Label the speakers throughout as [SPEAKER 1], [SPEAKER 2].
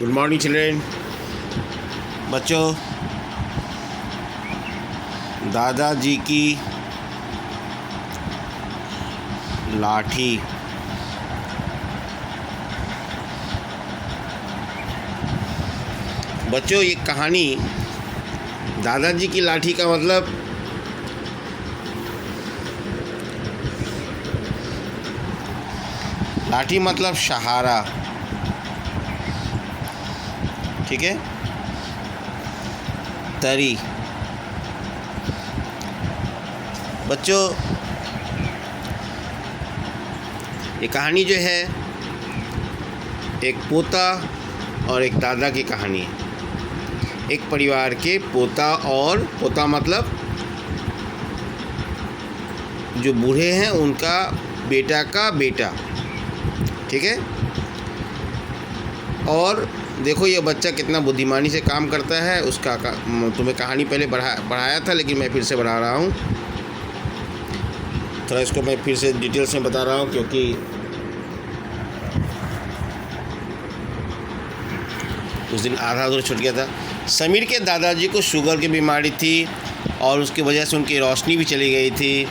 [SPEAKER 1] Good morning children. बच्चों, दादाजी की लाठी। बच्चों, ये कहानी दादाजी की लाठी का मतलब लाठी मतलब सहारा, ठीक है। तरी। बच्चों, ये कहानी जो है एक पोता और एक दादा की कहानी है। एक परिवार के पोता मतलब जो बूढ़े हैं उनका बेटा का बेटा, ठीक है। और देखो ये बच्चा कितना बुद्धिमानी से काम करता है। उसका तुम्हें कहानी पहले बढ़ाया था, लेकिन मैं फिर से बढ़ा रहा हूँ। थोड़ा इसको मैं फिर से डिटेल्स में बता रहा हूँ, क्योंकि उस दिन आधा अधूरा छूट गया था। समीर के दादाजी को शुगर की बीमारी थी और उसकी वजह से उनकी रोशनी भी चली गई थी।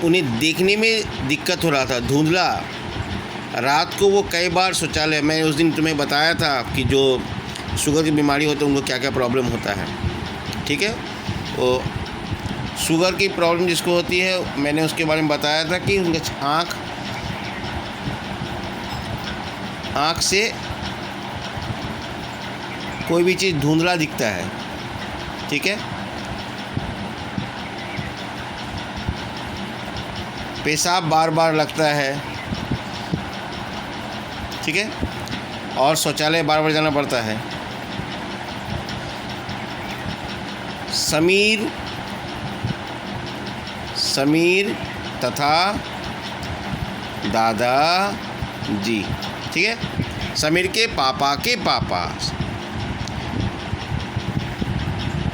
[SPEAKER 1] उन्हें देखने में दिक्कत हो रहा था, धुंधला। रात को वो कई बार शौचालय, मैं उस दिन तुम्हें बताया था कि जो शुगर की बीमारी होती है उनको क्या क्या प्रॉब्लम होता है, ठीक है। वो शुगर की प्रॉब्लम जिसको होती है, मैंने उसके बारे में बताया था कि उनके आँख से कोई भी चीज़ धुंधला दिखता है, ठीक है। पेशाब बार बार लगता है, ठीक है। और शौचालय बार बार जाना पड़ता है। समीर तथा दादाजी, ठीक है। समीर के पापा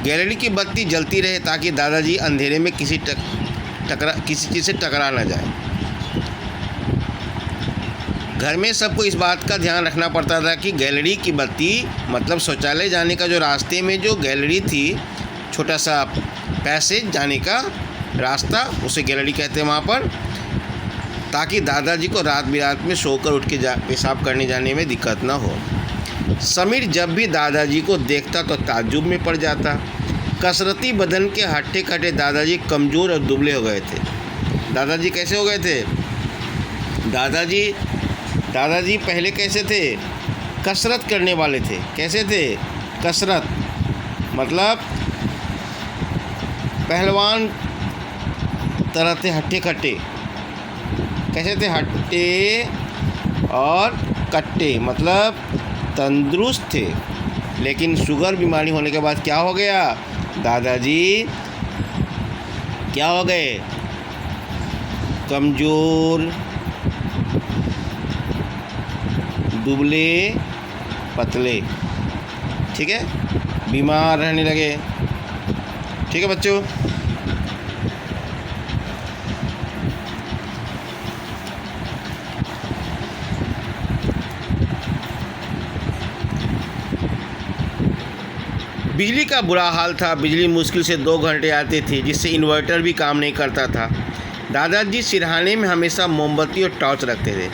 [SPEAKER 1] गैलरी की बत्ती जलती रहे ताकि दादाजी अंधेरे में किसी चीज़ से टकरा न जाए। घर में सबको इस बात का ध्यान रखना पड़ता था कि गैलरी की बत्ती मतलब शौचालय जाने का जो रास्ते में जो गैलरी थी, छोटा सा पैसेज जाने का रास्ता, उसे गैलरी कहते हैं वहाँ पर, ताकि दादाजी को रात बिरात में सोकर उठ के पेशाब करने जाने में दिक्कत ना हो। समीर जब भी दादाजी को देखता तो ताज्जुब में पड़ जाता। कसरती बदन के हट्टे कट्टे दादाजी कमज़ोर और दुबले हो गए थे। दादाजी कैसे हो गए थे? दादाजी पहले कैसे थे? कसरत करने वाले थे। कैसे थे? कसरत मतलब पहलवान तरह थे, हट्टे कट्टे। कैसे थे? हट्टे और कट्टे मतलब तंदुरुस्त थे। लेकिन शुगर बीमारी होने के बाद क्या हो गया? दादाजी क्या हो गए? कमज़ोर, दुबले पतले, ठीक है, बीमार रहने लगे, ठीक है बच्चों। बिजली का बुरा हाल था। बिजली मुश्किल से 2 घंटे आती थी, जिससे इन्वर्टर भी काम नहीं करता था। दादाजी सिरहाने में हमेशा मोमबत्ती और टॉर्च रखते थे।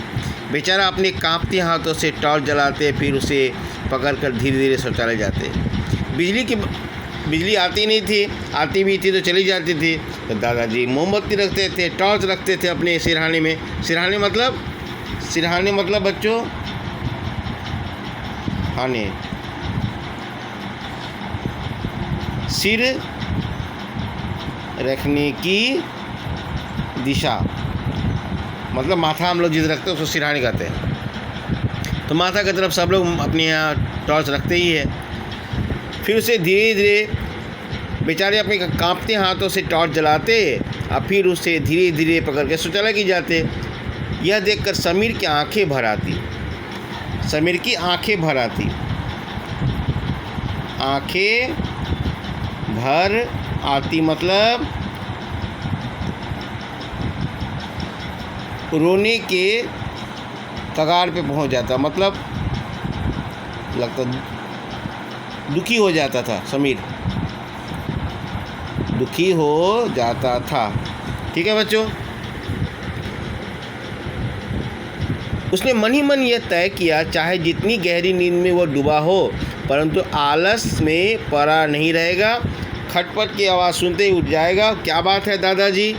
[SPEAKER 1] बेचारा अपने कांपते हाथों से टॉर्च जलाते, फिर उसे पकड़कर धीरे धीरे शौचालय जाते। बिजली आती नहीं थी, आती भी थी तो चली जाती थी। तो दादाजी मोमबत्ती रखते थे, टॉर्च रखते थे अपने सिरहाने में। सिरहाने मतलब बच्चों हाने, सिर रखने की दिशा, मतलब माथा हम लोग जिधर रखते हैं उसको सिरहाने कहते हैं। तो माथा की तरफ सब लोग अपने यहाँ टॉर्च रखते ही है। फिर उसे धीरे धीरे बेचारे अपने कांपते हाथों से टॉर्च जलाते और फिर उसे धीरे धीरे पकड़ के शौचालय की जाते। यह देखकर समीर की आंखें भर आती। आंखें भर आती मतलब रोने के कगार पे पहुंच जाता, मतलब लगता दुखी हो जाता था। समीर दुखी हो जाता था। ठीक है बच्चों, उसने मन ही मन यह तय किया, चाहे जितनी गहरी नींद में वो डूबा हो, परंतु आलस में पड़ा नहीं रहेगा। खटपट की आवाज़ सुनते ही उठ जाएगा। क्या बात है दादाजी?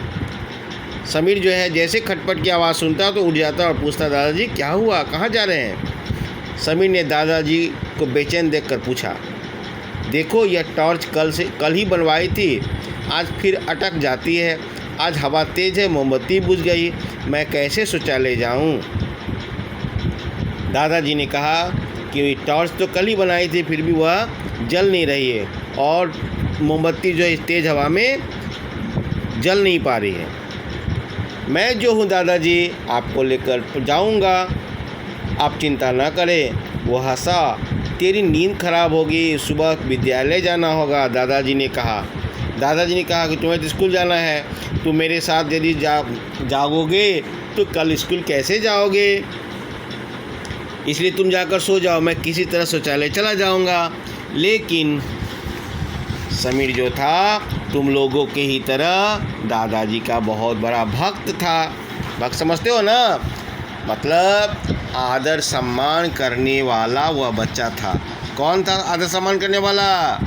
[SPEAKER 1] समीर जो है जैसे खटपट की आवाज़ सुनता तो उठ जाता और पूछता, दादाजी क्या हुआ, कहाँ जा रहे हैं? समीर ने दादाजी को बेचैन देखकर पूछा, देखो यह टॉर्च कल ही बनवाई थी, आज फिर अटक जाती है। आज हवा तेज़ है, मोमबत्ती बुझ गई, मैं कैसे शौचालय जाऊँ? दादाजी ने कहा कि टॉर्च तो कल ही बनाई थी, फिर भी वह जल नहीं रही है और मोमबत्ती जो इस तेज़ हवा में जल नहीं पा रही है। मैं जो हूँ दादाजी, आपको लेकर जाऊँगा, आप चिंता ना करें। वो हंसा, तेरी नींद खराब होगी, सुबह विद्यालय जाना होगा। दादाजी ने कहा कि तुम्हें तो स्कूल जाना है, तुम मेरे साथ यदि जागोगे तो कल स्कूल कैसे जाओगे? इसलिए तुम जाकर सो जाओ, मैं किसी तरह शौचालय चला जाऊंगा। लेकिन समीर जो था तुम लोगों के ही तरह दादाजी का बहुत बड़ा भक्त था। भक्त समझते हो ना, मतलब आदर सम्मान करने वाला वह बच्चा था। कौन था आदर सम्मान करने वाला?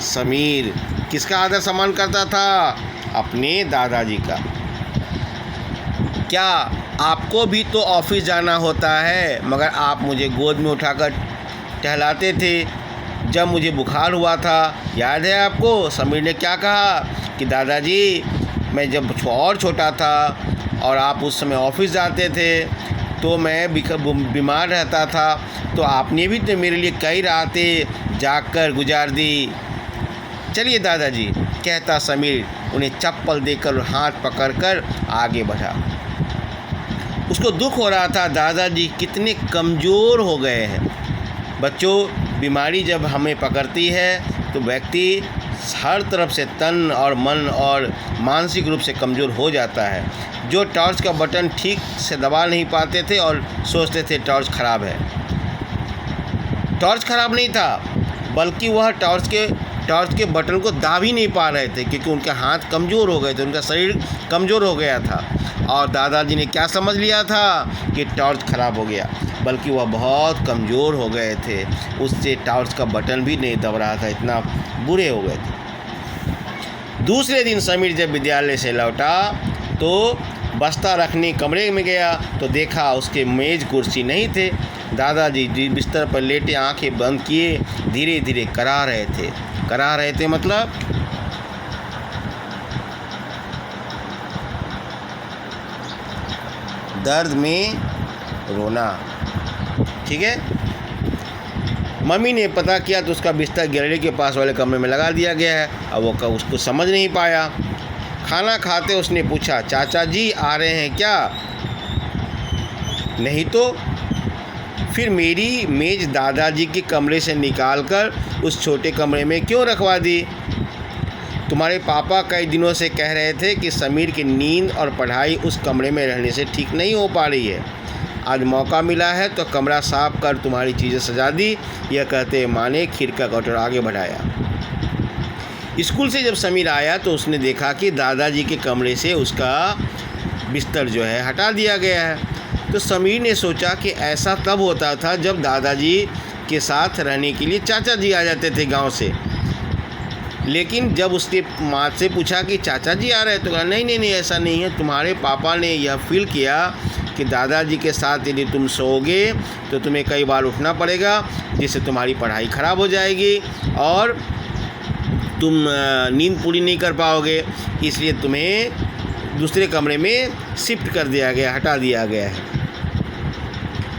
[SPEAKER 1] समीर। किसका आदर सम्मान करता था? अपने दादाजी का। क्या आपको भी तो ऑफिस जाना होता है, मगर आप मुझे गोद में उठाकर टहलाते थे जब मुझे बुखार हुआ था, याद है आपको? समीर ने क्या कहा कि दादाजी मैं जब और छोटा था और आप उस समय ऑफिस जाते थे तो मैं बीमार रहता था, तो आपने भी तो मेरे लिए कई रातें जाग कर गुजार दी। चलिए दादाजी, कहता समीर उन्हें चप्पल देकर हाथ पकड़कर आगे बढ़ा। उसको दुख हो रहा था, दादाजी कितने कमज़ोर हो गए हैं। बच्चों, बीमारी जब हमें पकड़ती है तो व्यक्ति हर तरफ से तन और मन और मानसिक रूप से कमज़ोर हो जाता है। जो टॉर्च का बटन ठीक से दबा नहीं पाते थे और सोचते थे टॉर्च ख़राब है। टॉर्च ख़राब नहीं था, बल्कि वह टॉर्च के बटन को दाब ही नहीं पा रहे थे, क्योंकि उनके हाथ कमज़ोर हो गए थे, उनका शरीर कमज़ोर हो गया था। और दादाजी ने क्या समझ लिया था कि टॉर्च ख़राब हो गया, बल्कि वह बहुत कमज़ोर हो गए थे, उससे टॉर्च का बटन भी नहीं दब रहा था, इतना बुरे हो गए थे। दूसरे दिन समीर जब विद्यालय से लौटा तो बस्ता रखने कमरे में गया तो देखा उसके मेज़ कुर्सी नहीं थे। दादाजी बिस्तर पर लेटे आंखें बंद किए धीरे धीरे करा रहे थे मतलब दर्द में रोना। ठीक है। मम्मी ने पता किया तो उसका बिस्तर गैलरी के पास वाले कमरे में लगा दिया गया है। अब वो उसको समझ नहीं पाया। खाना खाते उसने पूछा, चाचा जी आ रहे हैं क्या? नहीं तो फिर मेरी मेज़ दादाजी के कमरे से निकालकर उस छोटे कमरे में क्यों रखवा दी? तुम्हारे पापा कई दिनों से कह रहे थे कि समीर की नींद और पढ़ाई उस कमरे में रहने से ठीक नहीं हो पा रही है। आज मौका मिला है तो कमरा साफ कर तुम्हारी चीज़ें सजा दी। यह कहते माँ ने खीर का कटोरा आगे बढ़ाया। स्कूल से जब समीर आया तो उसने देखा कि दादाजी के कमरे से उसका बिस्तर जो है हटा दिया गया है। तो समीर ने सोचा कि ऐसा तब होता था जब दादाजी के साथ रहने के लिए चाचा जी आ जाते थे गांव से। लेकिन जब उसके माँ से पूछा कि चाचा जी आ रहे हैं तो कहा नहीं ऐसा नहीं है। तुम्हारे पापा ने यह फील किया कि दादाजी के साथ यदि तुम सोओगे तो तुम्हें कई बार उठना पड़ेगा, जिससे तुम्हारी पढ़ाई ख़राब हो जाएगी और तुम नींद पूरी नहीं कर पाओगे। इसलिए तुम्हें दूसरे कमरे में शिफ्ट कर दिया गया, हटा दिया गया है।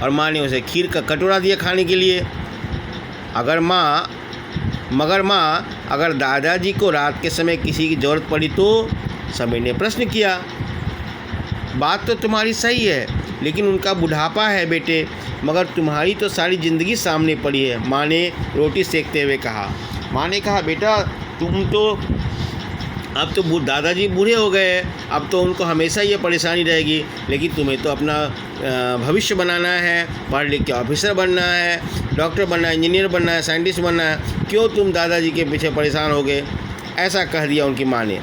[SPEAKER 1] और माँ ने उसे खीर का कटोरा दिया खाने के लिए। मगर माँ अगर दादाजी को रात के समय किसी की ज़रूरत पड़ी तो? समीर ने प्रश्न किया। बात तो तुम्हारी सही है, लेकिन उनका बुढ़ापा है बेटे, मगर तुम्हारी तो सारी ज़िंदगी सामने पड़ी है, माँ ने रोटी सेकते हुए कहा। माँ ने कहा, बेटा तुम तो अब तो दादाजी बूढ़े हो गए हैं, अब तो उनको हमेशा ये परेशानी रहेगी, लेकिन तुम्हें तो अपना भविष्य बनाना है, पढ़ लिख के ऑफिसर बनना है, डॉक्टर बनना है, इंजीनियर बनना है, साइंटिस्ट बनना है, क्यों तुम दादाजी के पीछे परेशान होगे। ऐसा कह दिया उनकी माँ ने।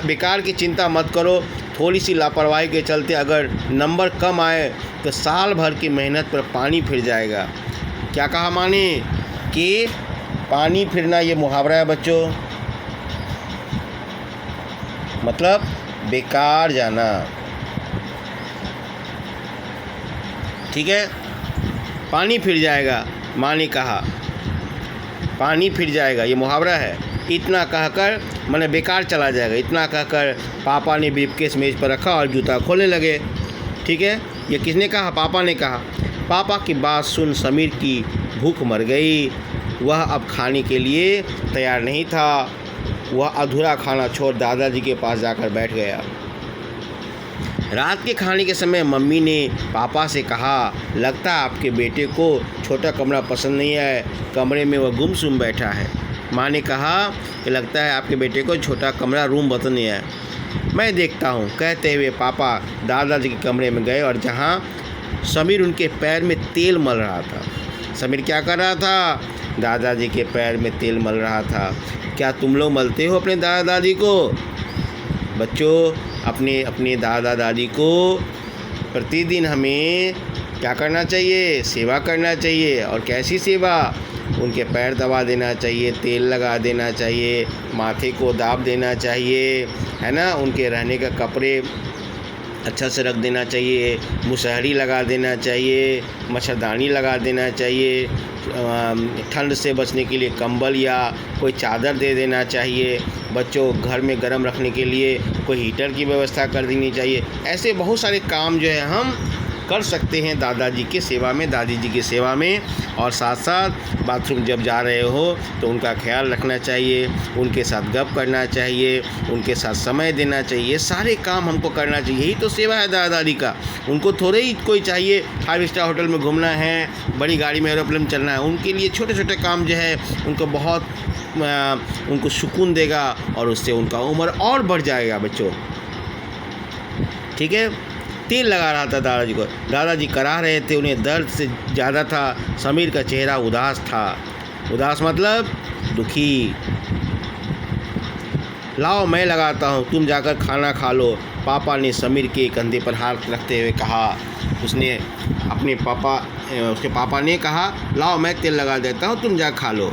[SPEAKER 1] बेकार की चिंता मत करो, थोड़ी सी लापरवाही के चलते अगर नंबर कम आए तो साल भर की मेहनत पर पानी फिर जाएगा। क्या कहा माँ ने कि पानी फिरना ये मुहावरा है बच्चों, मतलब बेकार जाना। ठीक है, पानी फिर जाएगा, माँ ने कहा पानी फिर जाएगा, ये मुहावरा है। इतना कहकर मैंने बेकार चला जाएगा, इतना कहकर पापा ने ब्रीफकेस मेज पर रखा और जूता खोलने लगे। ठीक है, ये किसने कहा? पापा ने कहा। पापा की बात सुन समीर की भूख मर गई। वह अब खाने के लिए तैयार नहीं था। वह अधूरा खाना छोड़ दादाजी के पास जाकर बैठ गया। रात के खाने के समय मम्मी ने पापा से कहा, लगता है आपके बेटे को छोटा कमरा पसंद नहीं है, कमरे में वह गुमसुम बैठा है। माँ ने कहा कि लगता है आपके बेटे को छोटा कमरा रूम पसंद नहीं है, मैं देखता हूँ। कहते हुए पापा दादाजी के कमरे में गए और जहाँ समीर उनके पैर में तेल मल रहा था। समीर क्या कर रहा था? दादाजी के पैर में तेल मल रहा था। क्या तुम लोग मलते हो अपने दादा दादी को? बच्चों, अपने दादा दादी को प्रतिदिन हमें क्या करना चाहिए? सेवा करना चाहिए। और कैसी सेवा? उनके पैर दबा देना चाहिए, तेल लगा देना चाहिए, माथे को दाब देना चाहिए, है ना। उनके रहने का कपड़े अच्छा से रख देना चाहिए, मुसहरी लगा देना चाहिए, मच्छरदानी लगा देना चाहिए, ठंड से बचने के लिए कंबल या कोई चादर दे देना चाहिए। बच्चों, घर में गर्म रखने के लिए कोई हीटर की व्यवस्था कर देनी चाहिए। ऐसे बहुत सारे काम जो है हम कर सकते हैं दादाजी की सेवा में, दादी जी की सेवा में। और साथ साथ बाथरूम जब जा रहे हो तो उनका ख्याल रखना चाहिए, उनके साथ गप करना चाहिए, उनके साथ समय देना चाहिए। ये सारे काम हमको करना चाहिए, यही तो सेवा है दादा दादी का। उनको थोड़े ही कोई चाहिए 5 स्टार होटल में घूमना है, बड़ी गाड़ी में एरोप्लेन में चलना है। उनके लिए छोटे छोटे काम जो है उनको बहुत उनको सुकून देगा और उससे उनका उम्र और बढ़ जाएगा बच्चों। ठीक है, तेल लगा रहा था दादाजी को। दादाजी करा रहे थे, उन्हें दर्द से ज़्यादा था। समीर का चेहरा उदास था। उदास मतलब दुखी। लाओ मैं लगाता हूँ, तुम जाकर खाना खा लो, पापा ने समीर के कंधे पर हाथ रखते हुए कहा। उसके पापा ने कहा, लाओ मैं तेल लगा देता हूँ, तुम जा खा लो।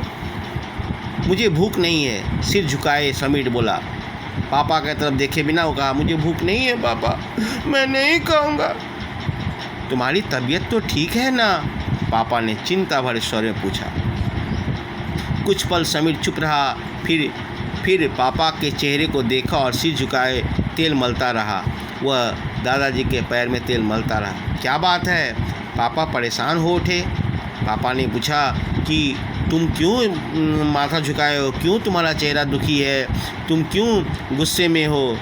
[SPEAKER 1] मुझे भूख नहीं है, सिर झुकाए समीर बोला। पापा की तरफ देखे बिना वो कहा, मुझे भूख नहीं है पापा, मैं नहीं खाऊंगा। तुम्हारी तबीयत तो ठीक है ना? पापा ने चिंता भरे स्वर में पूछा। कुछ पल समीर चुप रहा, फिर पापा के चेहरे को देखा और सिर झुकाए तेल मलता रहा। वह दादाजी के पैर में तेल मलता रहा। क्या बात है? पापा परेशान हो उठे। पापा ने पूछा कि तुम क्यों माथा झुकाए हो? क्यों तुम्हारा चेहरा दुखी है? तुम क्यों गुस्से में हो?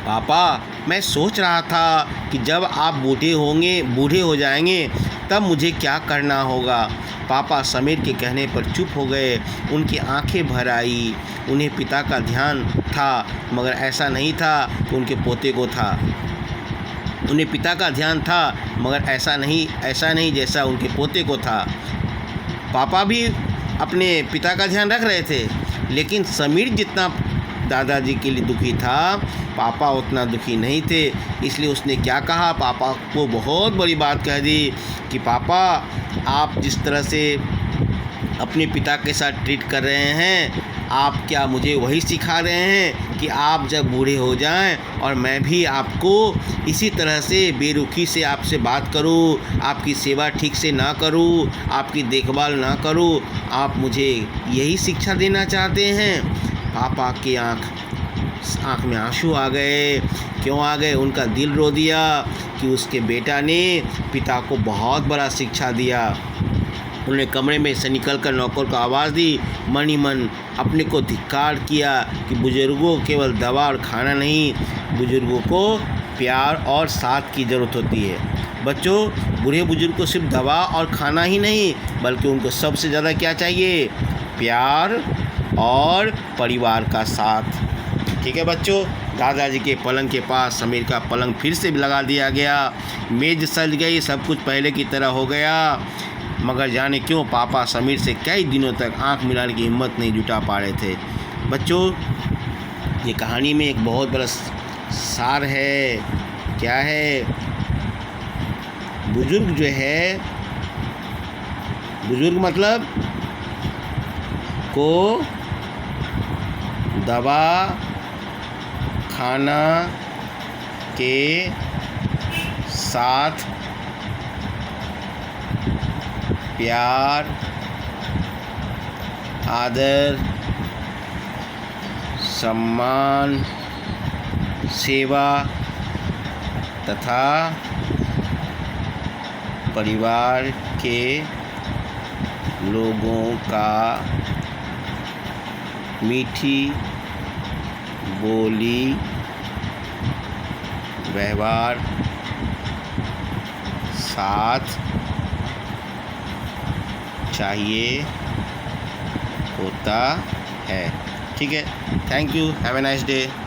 [SPEAKER 1] पापा, मैं सोच रहा था कि जब आप बूढ़े हो जाएंगे तब मुझे क्या करना होगा। पापा समीर के कहने पर चुप हो गए। उनकी आंखें भर आई। उन्हें पिता का ध्यान था, मगर ऐसा नहीं था कि उनके पोते को था। उन्हें पिता का ध्यान था, मगर ऐसा नहीं जैसा उनके पोते को था। पापा भी अपने पिता का ध्यान रख रहे थे, लेकिन समीर जितना दादाजी के लिए दुखी था, पापा उतना दुखी नहीं थे। इसलिए उसने क्या कहा? पापा को बहुत बड़ी बात कह दी कि पापा, आप जिस तरह से अपने पिता के साथ ट्रीट कर रहे हैं, आप क्या मुझे वही सिखा रहे हैं कि आप जब बूढ़े हो जाएं और मैं भी आपको इसी तरह से बेरुखी से आपसे बात करूं, आपकी सेवा ठीक से ना करूं, आपकी देखभाल ना करूं? आप मुझे यही शिक्षा देना चाहते हैं? पापा की आँख में आंसू आ गए। क्यों आ गए? उनका दिल रो दिया कि उसके बेटा ने पिता को बहुत बड़ा शिक्षा दिया। उन्होंने कमरे में से निकलकर नौकर को आवाज़ दी। मन ही मन अपने को धिक्कार किया कि बुजुर्गों को केवल दवा और खाना नहीं, बुजुर्गों को प्यार और साथ की ज़रूरत होती है। बच्चों, बूढ़े बुजुर्ग को सिर्फ दवा और खाना ही नहीं, बल्कि उनको सबसे ज़्यादा क्या चाहिए? प्यार और परिवार का साथ। ठीक है बच्चों, दादाजी के पलंग के पास समीर का पलंग फिर से लगा दिया गया। मेज सज गई, सब कुछ पहले की तरह हो गया। मगर जाने क्यों पापा समीर से कई दिनों तक आंख मिलाने की हिम्मत नहीं जुटा पा रहे थे। बच्चों, ये कहानी में एक बहुत बड़ा सार है। क्या है? बुजुर्ग जो है, बुजुर्ग मतलब को दवा खाना के साथ प्यार, आदर, सम्मान, सेवा तथा परिवार के लोगों का मीठी बोली व्यवहार साथ चाहिए होता है। ठीक है, thank you, have a nice day.